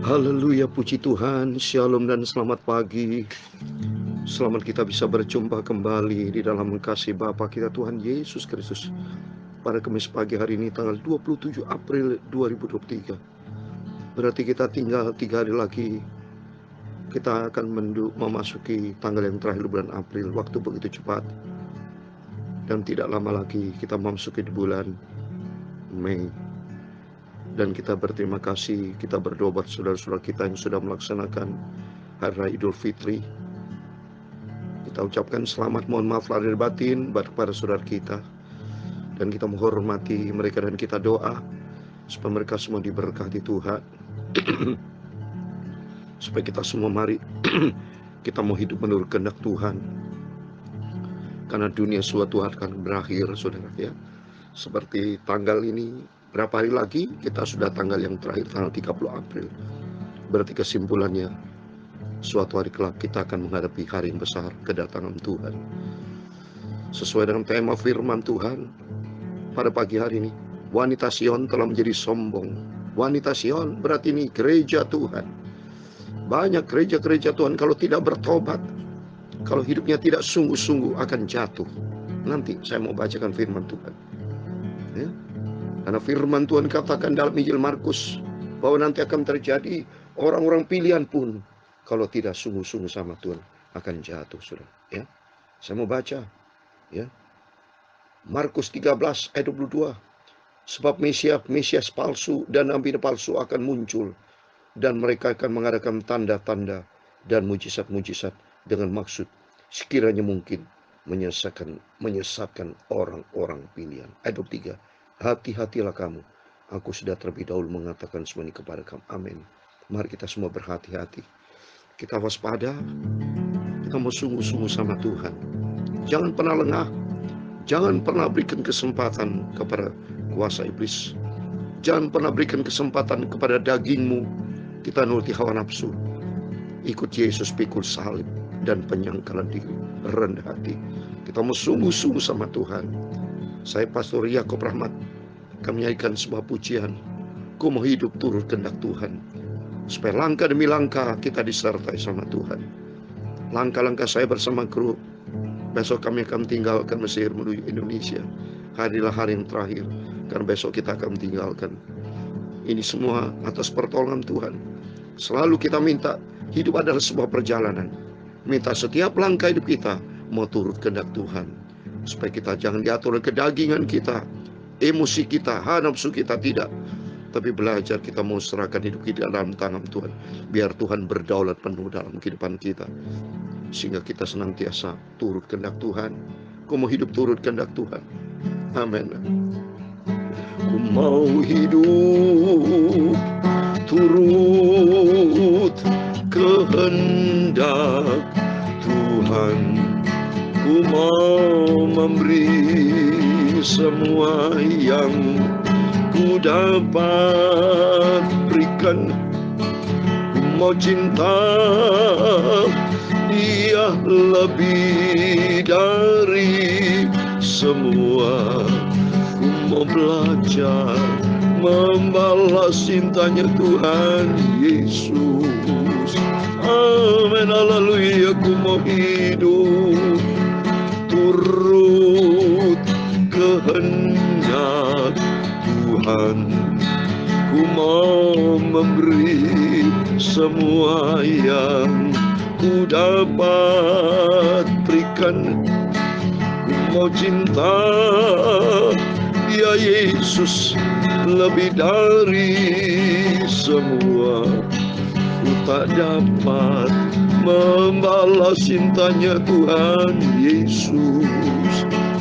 Haleluya, puji Tuhan, shalom dan selamat pagi. Selamat kita bisa berjumpa kembali di dalam kasih Bapa kita Tuhan Yesus Kristus pada Kamis pagi hari ini tanggal 27 April 2023. Berarti kita tinggal 3 hari lagi kita akan memasuki tanggal yang terakhir bulan April. Waktu begitu cepat. Dan tidak lama lagi kita memasuki di bulan Mei. Dan kita berterima kasih, kita berdoa buat saudara-saudara kita yang sudah melaksanakan Hari Raya Idul Fitri. Kita ucapkan selamat, mohon maaf lahir batin kepada saudara kita. Dan kita menghormati mereka dan kita doa supaya mereka semua diberkati Tuhan. Supaya kita semua mari kita mau hidup menurut kehendak Tuhan. Karena dunia suatu hari akan berakhir, saudara ya. Seperti tanggal ini, berapa hari lagi kita sudah tanggal yang terakhir, tanggal 30 April. Berarti kesimpulannya, suatu hari kelak kita akan menghadapi hari yang besar, kedatangan Tuhan. Sesuai dengan tema firman Tuhan pada pagi hari ini, wanita Sion telah menjadi sombong. Wanita Sion berarti ini gereja Tuhan. Banyak gereja-gereja Tuhan kalau tidak bertobat, kalau hidupnya tidak sungguh-sungguh akan jatuh. Nanti saya mau bacakan firman Tuhan ya. Karena firman Tuhan katakan dalam Injil Markus bahwa nanti akan terjadi orang-orang pilihan pun kalau tidak sungguh-sungguh sama Tuhan akan jatuh, saudara ya. Saya mau baca ya. Markus 13 ayat 22. Sebab Mesias palsu dan nabi palsu akan muncul, dan mereka akan mengadakan tanda-tanda dan mujizat-mujizat dengan maksud sekiranya mungkin menyesatkan orang-orang pilihan. Ayat 23. Hati-hatilah kamu, aku sudah terlebih dahulu mengatakan semua ini kepada kamu. Amin. Mari kita semua berhati-hati. Kita waspada. Kita mau sungguh-sungguh sama Tuhan. Jangan pernah lengah. Jangan pernah berikan kesempatan kepada kuasa iblis. Jangan pernah berikan kesempatan kepada dagingmu. Kita nuruti hawa nafsu. Ikut Yesus pikul salib dan penyangkalan diri, rendah hati. Kita mau sungguh-sungguh sama Tuhan. Saya Pastor Yakob Rahmat, kami nyanyikan sebuah pujian. Ku mau hidup turut kehendak Tuhan. Supaya langkah demi langkah kita disertai sama Tuhan. Langkah-langkah saya bersama kru. Besok kami akan tinggalkan Mesir menuju Indonesia. Harilah hari yang terakhir, karena besok kita akan tinggalkan. Ini semua atas pertolongan Tuhan. Selalu kita minta, hidup adalah sebuah perjalanan. Minta setiap langkah hidup kita mau turut kehendak Tuhan. Supaya kita jangan diatur oleh kedagingan kita, emosi kita, hawa nafsu kita, tidak. Tapi belajar kita mau serahkan hidup kita dalam tangan Tuhan. Biar Tuhan berdaulat penuh dalam kehidupan kita. Sehingga kita senantiasa turut kehendak Tuhan. Ku mau hidup turut kehendak Tuhan. Amin. Ku mau hidup turut kehendak Tuhan. Ku mau memberi semua yang ku dapat berikan. Ku mau cinta Dia lebih dari semua. Ku mau belajar membalas cintanya Tuhan Yesus. Amin, haleluya. Ku mau hidup turut kehendak Tuhan. Ku mau memberi semua yang ku dapat berikan. Ku mau cinta Dia Yesus lebih dari semua. Ku tak dapat membalas cintanya Tuhan Yesus.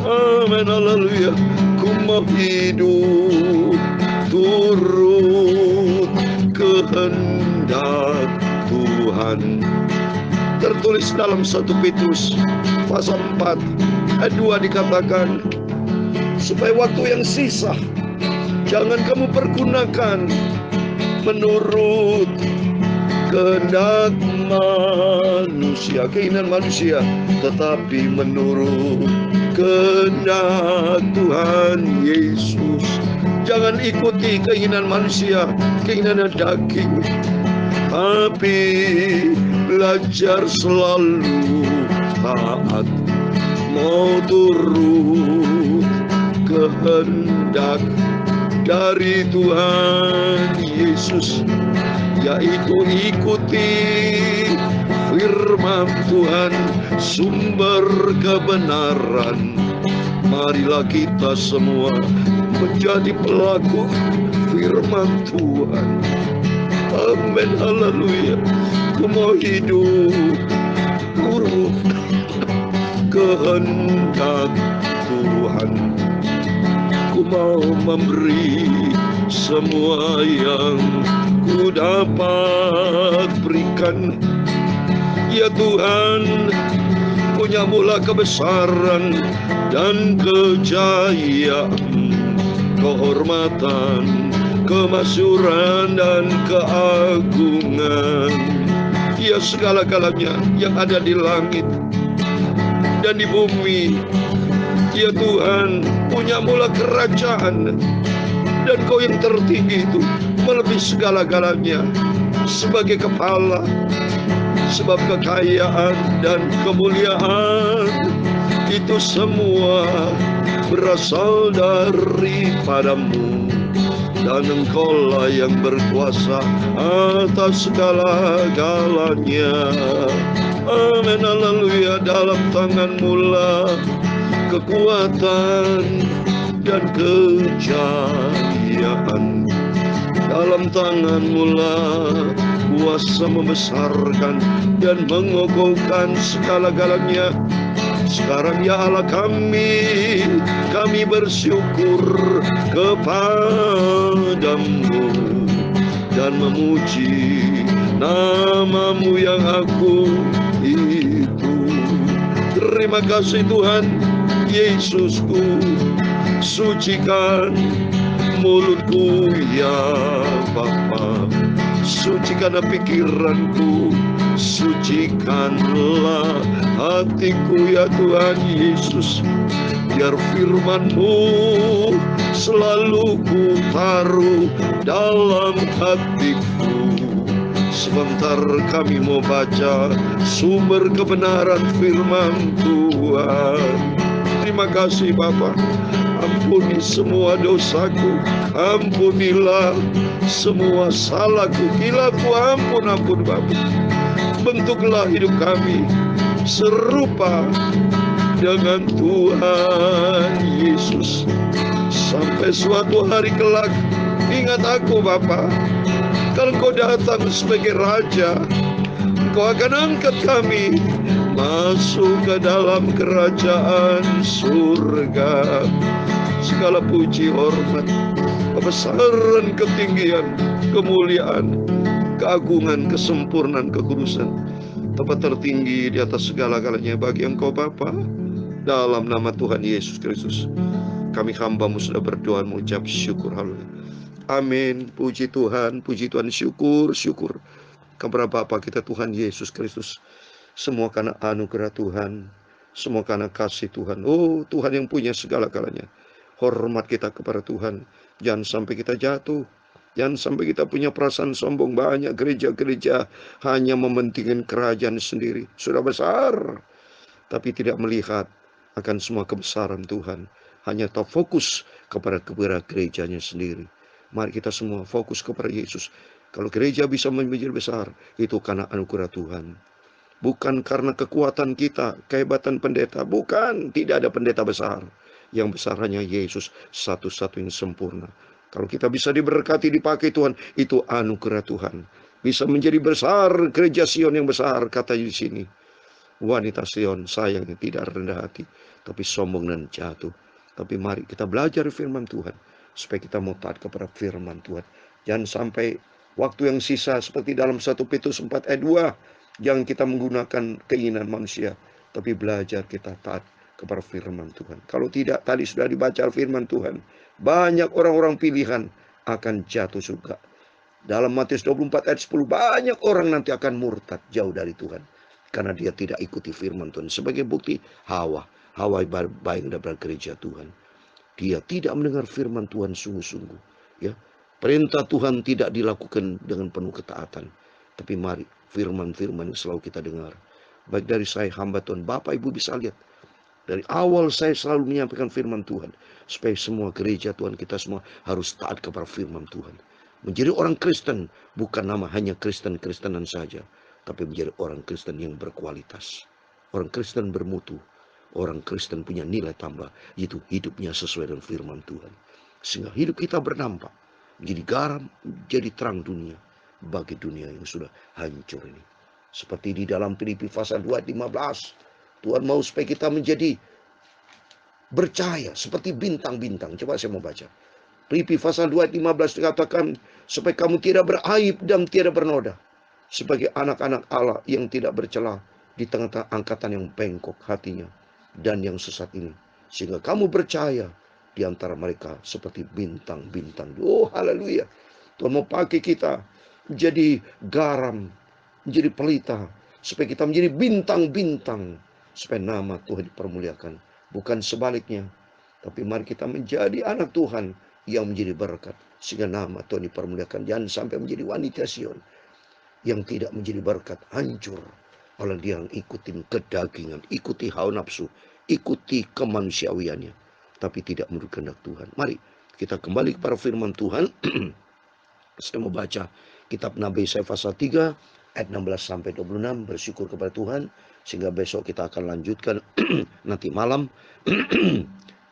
Amin, haleluya. Ku mau hidup turut kehendak Tuhan. Tertulis dalam 1 Petrus pasal 4 ayat 2 dikatakan, supaya waktu yang sisa jangan kamu pergunakan menurut kehendak manusia, keinginan manusia, tetapi menurut kehendak Tuhan Yesus. Jangan ikuti keinginan manusia, keinginan daging. tapi belajar selalu taat, mau turut kehendak dari Tuhan Yesus, yaitu ikuti firman Tuhan, sumber kebenaran. Marilah kita semua menjadi pelaku firman Tuhan. Amin, haleluya. Ku mau hidup turut kehendak Tuhan. Ku mau memberi semua yang ku dapat berikan. Ya Tuhan, punya mula kebesaran dan kejayaan, kehormatan, kemasyuran dan keagungan. Ya segala-galanya yang ada di langit dan di bumi. Ya Tuhan, punya mula kerajaan, dan Kau yang tertinggi itu melebihi segala-galanya sebagai kepala. Sebab kekayaan dan kemuliaan itu semua berasal daripada-Mu, dan Engkau-lah yang berkuasa atas segala-galanya. Amin, haleluya. Dalam tangan-Mu lah kekuatan dan kejayaan. Dalam tangan-Mu lah kuasa membesarkan dan mengokohkan segala-galanya. Sekarang ya Allah kami bersyukur kepadamu dan memuji nama-Mu yang agung itu. Terima kasih Tuhan Yesusku, sucikan mulutku ya Bapa, sucikanlah pikiranku, sucikanlah hatiku ya Tuhan Yesus. Biar firman-Mu selalu ku taruh dalam hatiku. Sebentar kami mau baca sumber kebenaran firman Tuhan. Terima kasih Bapa. Ampuni semua dosaku, ampunilah semua salahku, hilafku, ampun Bapa. Bentuklah hidup kami serupa dengan Tuhan Yesus. Sampai suatu hari kelak, ingat aku Bapa, kalau Kau datang sebagai Raja, Kau akan angkat kami masuk ke dalam kerajaan surga. Segala puji, hormat, kebesaran, ketinggian, kemuliaan, keagungan, kesempurnaan, kekudusan, tempat tertinggi di atas segala-galanya bagi Engkau Bapa. Dalam nama Tuhan Yesus Kristus, kami hamba-Mu sudah berdoa mengucap syukur. Haleluya. Amin. Puji Tuhan, syukur kepada Bapa kita Tuhan Yesus Kristus. Semua karena anugerah Tuhan, semua karena kasih Tuhan. Oh Tuhan yang punya segala-galanya. Hormat kita kepada Tuhan. Jangan sampai kita jatuh. Jangan sampai kita punya perasaan sombong. Banyak gereja-gereja hanya mementingkan kerajaan sendiri. Sudah besar, tapi tidak melihat akan semua kebesaran Tuhan. Hanya tahu fokus kepada gerejanya sendiri. Mari kita semua fokus kepada Yesus. Kalau gereja bisa menjadi besar, itu karena anugerah Tuhan. Bukan karena kekuatan kita, kehebatan pendeta. Bukan, tidak ada pendeta besar. Yang besar hanya Yesus, satu-satunya sempurna. Kalau kita bisa diberkati, dipakai Tuhan, itu anugerah Tuhan. Bisa menjadi besar, gereja Sion yang besar, kata di sini. Wanita Sion sayangnya tidak rendah hati, tapi sombong dan jatuh. Tapi mari kita belajar firman Tuhan, supaya kita mau taat kepada firman Tuhan. Jangan sampai waktu yang sisa seperti dalam 1 Petrus 4 ayat 2, jangan kita menggunakan keinginan manusia, tapi belajar kita taat kepada firman Tuhan. Kalau tidak, tadi sudah dibaca firman Tuhan, banyak orang-orang pilihan akan jatuh surga. Dalam Matius 24 ayat 10, banyak orang nanti akan murtad jauh dari Tuhan, karena dia tidak ikuti firman Tuhan. Sebagai bukti, Hawa baik daripada gereja Tuhan. Dia tidak mendengar firman Tuhan sungguh-sungguh. Ya, perintah Tuhan tidak dilakukan dengan penuh ketaatan. Tapi mari firman-firman yang selalu kita dengar, baik dari saya hamba Tuhan, Bapak Ibu bisa lihat, dari awal saya selalu menyampaikan firman Tuhan, supaya semua gereja Tuhan kita semua harus taat kepada firman Tuhan. Menjadi orang Kristen bukan nama hanya Kristen-Kristenan saja, tapi menjadi orang Kristen yang berkualitas. Orang Kristen bermutu. Orang Kristen punya nilai tambah, yaitu hidupnya sesuai dengan firman Tuhan. Sehingga hidup kita berdampak, menjadi garam, menjadi terang dunia bagi dunia yang sudah hancur ini. Seperti di dalam Filipi pasal 2 ayat 15, Tuhan mau supaya kita menjadi bercahaya seperti bintang-bintang. Coba saya mau baca. Filipi pasal 2 ayat 15 dikatakan, supaya kamu tidak beraib dan tidak bernoda, sebagai anak-anak Allah yang tidak bercela di tengah-tengah angkatan yang bengkok hatinya dan yang sesat ini, sehingga kamu bercahaya di antara mereka seperti bintang-bintang. Oh haleluya. Tuhan mau pakai kita menjadi garam, menjadi pelita, supaya kita menjadi bintang-bintang, supaya nama Tuhan dipermuliakan. Bukan sebaliknya, tapi mari kita menjadi anak Tuhan yang menjadi berkat, sehingga nama Tuhan dipermuliakan. Jangan sampai menjadi wanita Sion yang tidak menjadi berkat, hancur oleh dia yang ikutin kedagingan, ikuti hawa nafsu, ikuti kemanusiawiannya, tapi tidak menurut kehendak Tuhan. Mari kita kembali kepada firman Tuhan. Saya mau baca kitab Nabi Yesaya pasal 3 ayat 16 sampai 26. Bersyukur kepada Tuhan, sehingga besok kita akan lanjutkan nanti malam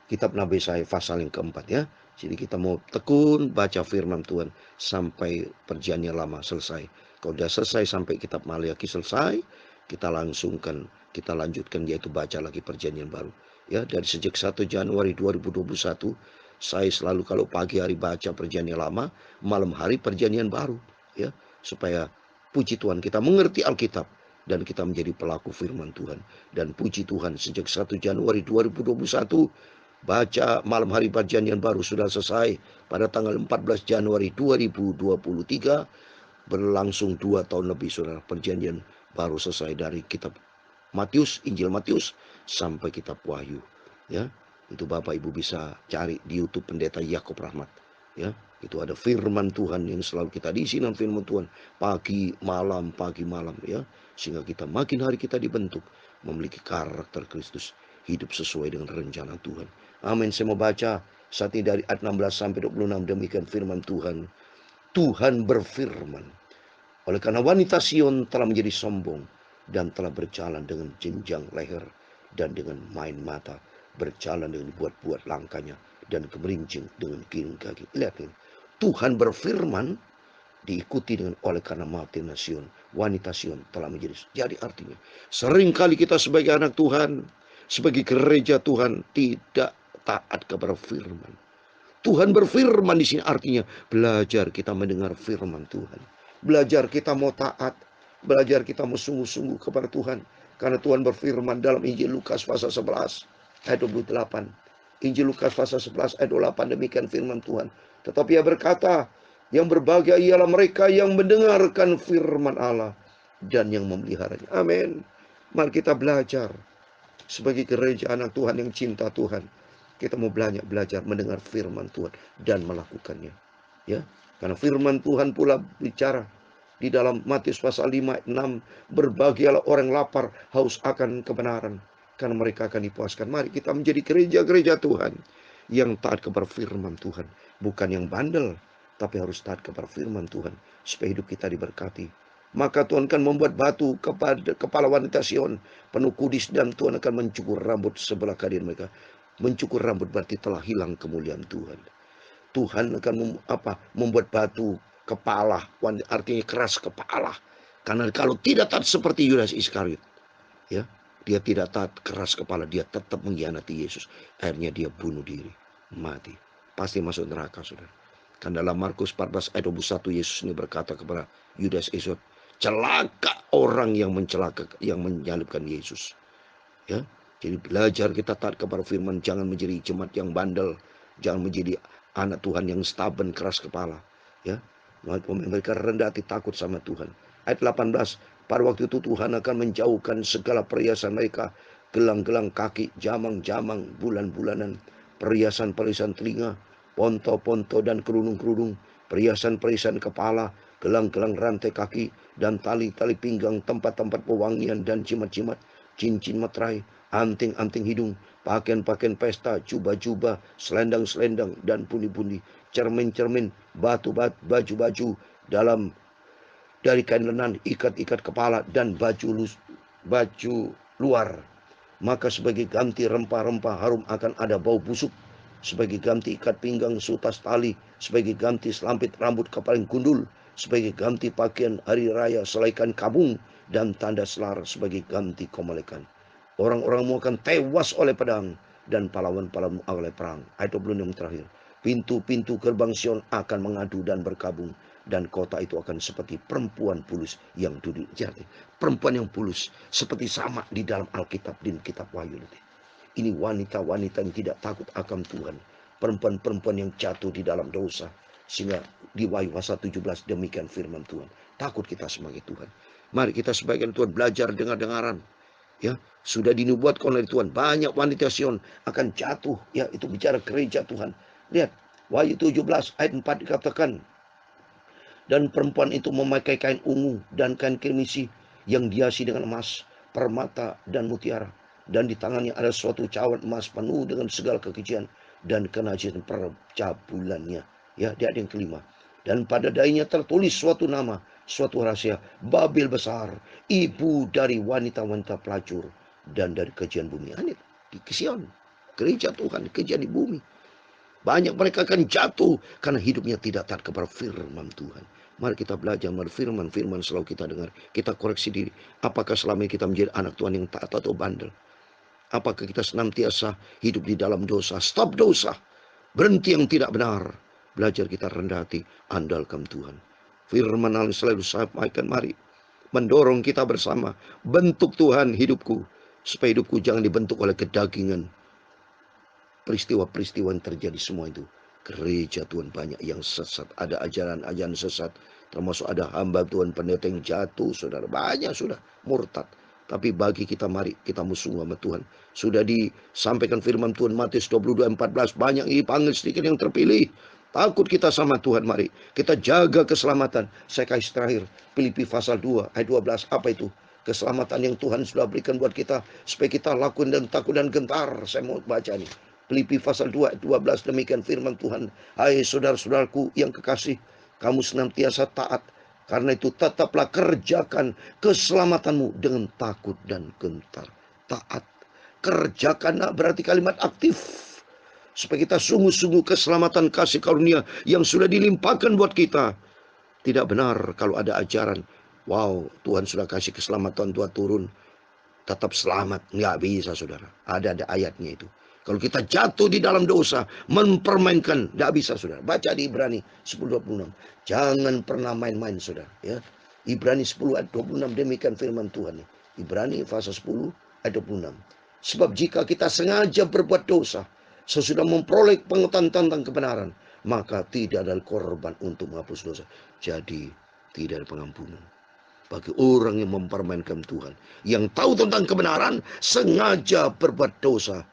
kitab Nabi Yesaya pasal yang keempat ya. Jadi kita mau tekun baca firman Tuhan sampai perjanjian lama selesai. Kalau sudah selesai sampai kitab Maliaki selesai, kita lanjutkan yaitu baca lagi perjanjian baru. Ya, dari sejak 1 Januari 2021 saya selalu kalau pagi hari baca perjanjian lama, malam hari perjanjian baru, ya, supaya puji Tuhan kita mengerti Alkitab dan kita menjadi pelaku firman Tuhan. Dan puji Tuhan sejak 1 Januari 2021 baca malam hari perjanjian baru sudah selesai pada tanggal 14 Januari 2023, berlangsung 2 tahun lebih saudara. Perjanjian baru selesai dari kitab Matius, Injil Matius sampai kitab Wahyu, ya. Itu Bapak Ibu bisa cari di YouTube Pendeta Yakob Rahmat, ya. Itu ada firman Tuhan yang selalu kita diisi dengan firman Tuhan pagi malam, ya. Sehingga kita makin hari kita dibentuk memiliki karakter Kristus, hidup sesuai dengan rencana Tuhan. Amin. Saya mau baca saat ini dari ayat 16 sampai 26. Demikian firman Tuhan. Tuhan berfirman, oleh karena wanita Sion telah menjadi sombong dan telah berjalan dengan jenjang leher dan dengan main mata, berjalan dengan buat-buat langkahnya dan kemerincing dengan kiring kaki. Lihat ini, Tuhan berfirman diikuti dengan oleh karena wanita Sion telah menjadi. Jadi artinya seringkali kita sebagai anak Tuhan, sebagai gereja Tuhan tidak taat kepada firman. Tuhan berfirman di sini artinya belajar kita mendengar firman Tuhan. Belajar kita mau taat, belajar kita mau sungguh-sungguh kepada Tuhan. Karena Tuhan berfirman dalam Injil Lukas pasal 11 ayat 28. Injil Lukas pasal 11 ayat 28, demikian firman Tuhan. Tetapi ia berkata, yang berbahagia ialah mereka yang mendengarkan firman Allah dan yang memeliharanya. Amin. Mari kita belajar sebagai gereja anak Tuhan yang cinta Tuhan. Kita mau belajar mendengar firman Tuhan dan melakukannya. Ya, karena firman Tuhan pula bicara di dalam Matius pasal 5 ayat 6, berbahagialah orang lapar haus akan kebenaran, karena mereka akan dipuaskan. Mari kita menjadi gereja-gereja Tuhan yang taat kepada firman Tuhan, bukan yang bandel, tapi harus taat kepada firman Tuhan supaya hidup kita diberkati. Maka Tuhan akan membuat batu kepada kepala wanita Sion penuh kudis, dan Tuhan akan mencukur rambut sebelah kanan mereka. Mencukur rambut berarti telah hilang kemuliaan Tuhan. Tuhan akan membuat batu kepala, artinya keras kepala. Karena kalau tidak taat seperti Yudas Iskariot, ya, dia tidak taat, keras kepala, dia tetap mengkhianati Yesus. Akhirnya dia bunuh diri, mati, pasti masuk neraka, saudara. Kan dalam Markus 14 ayat 21 Yesus ini berkata kepada Yudas Iskariot, celaka orang yang menyalibkan Yesus. Ya, jadi belajar kita taat kepada firman, jangan menjadi jemaat yang bandel, jangan menjadi anak Tuhan yang stubborn, keras kepala. Ya, mereka rendah hati, takut sama Tuhan. Ayat 18, pada waktu itu Tuhan akan menjauhkan segala perhiasan mereka, gelang-gelang kaki, jamang-jamang, bulan-bulanan, perhiasan-perhiasan telinga, ponto-ponto dan kerudung-kerudung, perhiasan-perhiasan kepala, gelang-gelang rantai kaki, dan tali-tali pinggang, tempat-tempat pewangian dan jimat-jimat, cincin materai, anting-anting hidung, pakaian-pakaian pesta, jubah-jubah, selendang-selendang, dan pundi-pundi, cermin-cermin, baju-baju dari kain lenan, ikat-ikat kepala, dan baju luar. Maka sebagai ganti rempah-rempah harum akan ada bau busuk, sebagai ganti ikat pinggang sutas tali, sebagai ganti selampit rambut kepaling gundul, sebagai ganti pakaian hari raya selaikan kabung, dan tanda selar sebagai ganti komalekan. Orang-orangmu akan tewas oleh pedang, dan pahlawan-pahlawanmu oleh perang. Ayat 26 terakhir. Pintu-pintu gerbang Sion akan mengadu dan berkabung, dan kota itu akan seperti perempuan bulus yang duduk. Jadi, perempuan yang bulus seperti sama di dalam Alkitab di kitab Wahyu. Ini wanita-wanita yang tidak takut akan Tuhan, perempuan-perempuan yang jatuh di dalam dosa, sehingga di Wahyu pasal 17 demikian firman Tuhan. Takut kita sebagai Tuhan. Mari kita sebagai Tuhan belajar dengar-dengaran. Ya, sudah dinubuatkan oleh Tuhan, banyak wanita Sion akan jatuh. Ya, itu bicara gereja Tuhan. Lihat, Wahyu 17 ayat 4 dikatakan, dan perempuan itu memakai kain ungu dan kain kirmisi yang dihiasi dengan emas, permata, dan mutiara. Dan di tangannya ada suatu cawan emas penuh dengan segala kekejian dan kenajisan percabulannya. Ya, di ayat yang kelima. Dan pada dahinya tertulis suatu nama, suatu rahasia, Babel besar, ibu dari wanita-wanita pelacur dan dari kejian bumi. Ini di Sion, gereja Tuhan, kejian di bumi. Banyak mereka akan jatuh karena hidupnya tidak taat kepada firman Tuhan. Mari kita belajar firman-firman selalu kita dengar. Kita koreksi diri. Apakah selama ini kita menjadi anak Tuhan yang taat atau bandel? Apakah kita senantiasa hidup di dalam dosa? Stop dosa. Berhenti yang tidak benar. Belajar kita rendah hati. Andalkan Tuhan. Firman Allah selalu sampaikan, mari mendorong kita bersama. Bentuk Tuhan hidupku. Supaya hidupku jangan dibentuk oleh kedagingan. Peristiwa-peristiwa yang terjadi semua itu. Gereja Tuhan banyak yang sesat. Ada ajaran-ajaran sesat. Termasuk ada hamba Tuhan pendeta yang jatuh. Saudara, banyak sudah murtad. Tapi bagi kita, mari kita musuh sama Tuhan. Sudah disampaikan firman Tuhan Matius 22:14. Banyak yang dipanggil, sedikit yang terpilih. Takut kita sama Tuhan, mari kita jaga keselamatan. Saya kasih terakhir, Filipi pasal 2 ayat 12. Apa itu? Keselamatan yang Tuhan sudah berikan buat kita, supaya kita lakukan dan takut dan gentar. Saya mau baca nih, Filipi pasal 2 ayat 12. Demikian firman Tuhan. Hai saudara-saudaraku yang kekasih, kamu senantiasa taat. Karena itu tetaplah kerjakan keselamatanmu dengan takut dan gentar. Taat. Kerjakan berarti kalimat aktif. Supaya kita sungguh-sungguh keselamatan kasih karunia yang sudah dilimpahkan buat kita. Tidak benar kalau ada ajaran, wow, Tuhan sudah kasih keselamatan, Tuhan turun, tetap selamat. Nggak bisa, saudara. Ada ayatnya itu. Kalau kita jatuh di dalam dosa, mempermainkan, nggak bisa, saudara. Baca di Ibrani 10:26. Jangan pernah main-main, saudara. Ya. Ibrani 10 ayat 26, demikian firman Tuhan. Ibrani pasal 10 ayat 26. Sebab jika kita sengaja berbuat dosa, sesudah memperoleh pengetahuan tentang kebenaran, maka tidak ada korban untuk menghapus dosa. Jadi tidak ada pengampunan bagi orang yang mempermainkan Tuhan, yang tahu tentang kebenaran, sengaja berbuat dosa.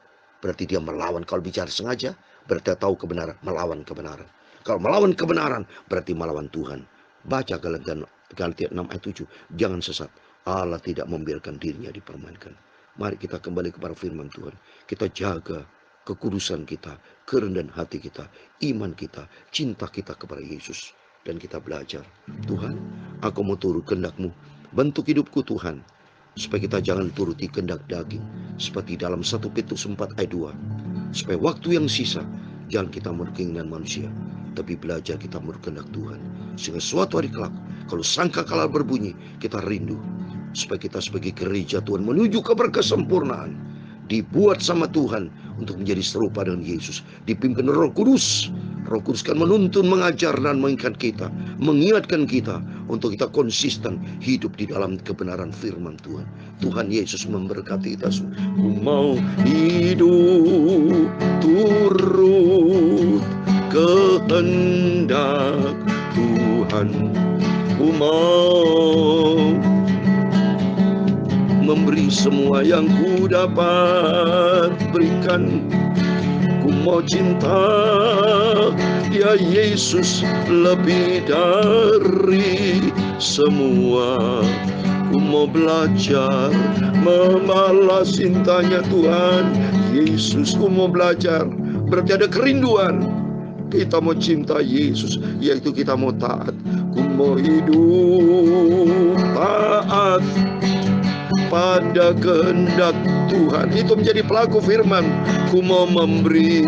Berarti dia melawan. Kalau bicara sengaja, berarti tahu kebenaran, melawan kebenaran. Kalau melawan kebenaran, berarti melawan Tuhan. Baca Galatia 6 ayat 7. Jangan sesat. Allah tidak membiarkan dirinya dipermainkan. Mari kita kembali kepada firman Tuhan. Kita jaga kekudusan kita, kerendahan hati kita, iman kita, cinta kita kepada Yesus. Dan kita belajar, Tuhan, aku mau turut kehendak-Mu. Bentuk hidupku Tuhan, supaya kita jangan turuti kehendak daging. Seperti dalam 1 Petrus 4 ayat 2. Supaya waktu yang sisa, jangan kita menurut keinginan manusia, tapi belajar kita menurut kehendak Tuhan. Sehingga suatu hari kelak, kalau sangkakala berbunyi, kita rindu. Supaya kita sebagai gereja Tuhan menuju ke kesempurnaan. Dibuat sama Tuhan untuk menjadi serupa dengan Yesus. Dipimpin Roh Kudus. Roh Kudus kan menuntun, mengajar, dan mengingatkan kita untuk kita konsisten hidup di dalam kebenaran firman Tuhan. Tuhan Yesus memberkati kita semua. Ku mau hidup turut kehendak Tuhan. Ku mau memberi semua yang ku dapat berikan. Ku mau cinta ya Yesus lebih dari semua. Ku mau belajar membalas cintanya Tuhan Yesus. Ku mau belajar, berarti ada kerinduan. Kita mau cinta Yesus, yaitu kita mau taat. Ku mau hidup taat pada kehendak Tuhan. Itu menjadi pelaku firman. Ku mau memberi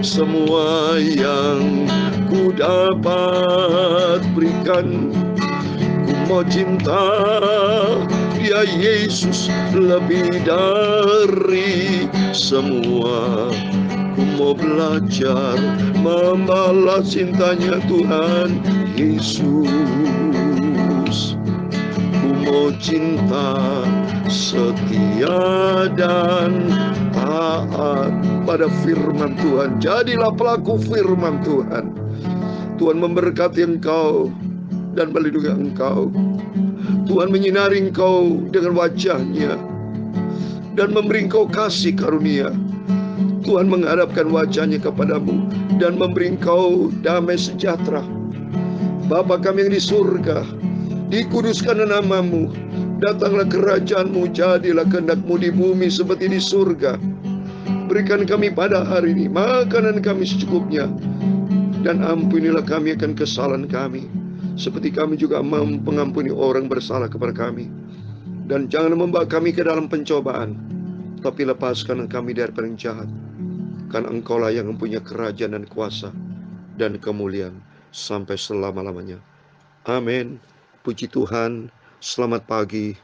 semua yang ku dapat berikan. Ku mau cinta dia Yesus lebih dari semua. Ku mau belajar membalas cintanya Tuhan Yesus. Ku mau cinta setia dan taat pada firman Tuhan. Jadilah pelaku firman Tuhan. Tuhan memberkati engkau dan melindungi engkau. Tuhan menyinari engkau dengan wajahnya dan memberi engkau kasih karunia. Tuhan menghadapkan wajahnya kepadamu dan memberi engkau damai sejahtera. Bapa kami yang di surga, dikuduskan namamu, datanglah kerajaanmu, jadilah kehendakmu di bumi seperti di surga. Berikan kami pada hari ini makanan kami secukupnya, dan ampunilah kami akan kesalahan kami, seperti kami juga mengampuni orang bersalah kepada kami. Dan jangan membawa kami ke dalam pencobaan, tapi lepaskan kami dari yang jahat. Karena engkaulah yang mempunyai kerajaan dan kuasa dan kemuliaan sampai selama-lamanya. Amin. Puji Tuhan. Selamat pagi.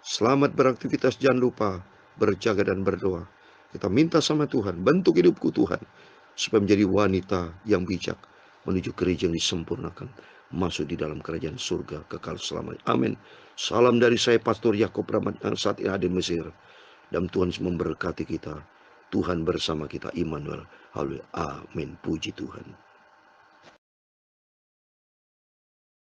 Selamat beraktivitas. Jangan lupa berjaga dan berdoa. Kita minta sama Tuhan, bentuk hidupku Tuhan, supaya menjadi wanita yang bijak, menuju gereja yang disempurnakan, masuk di dalam kerajaan surga kekal selamanya. Amin. Salam dari saya, Pastor Yakob Rahmat, yang saat ini ada di Mesir. Dan Tuhan memberkati kita. Tuhan bersama kita, Immanuel. Haleluya. Amin. Puji Tuhan.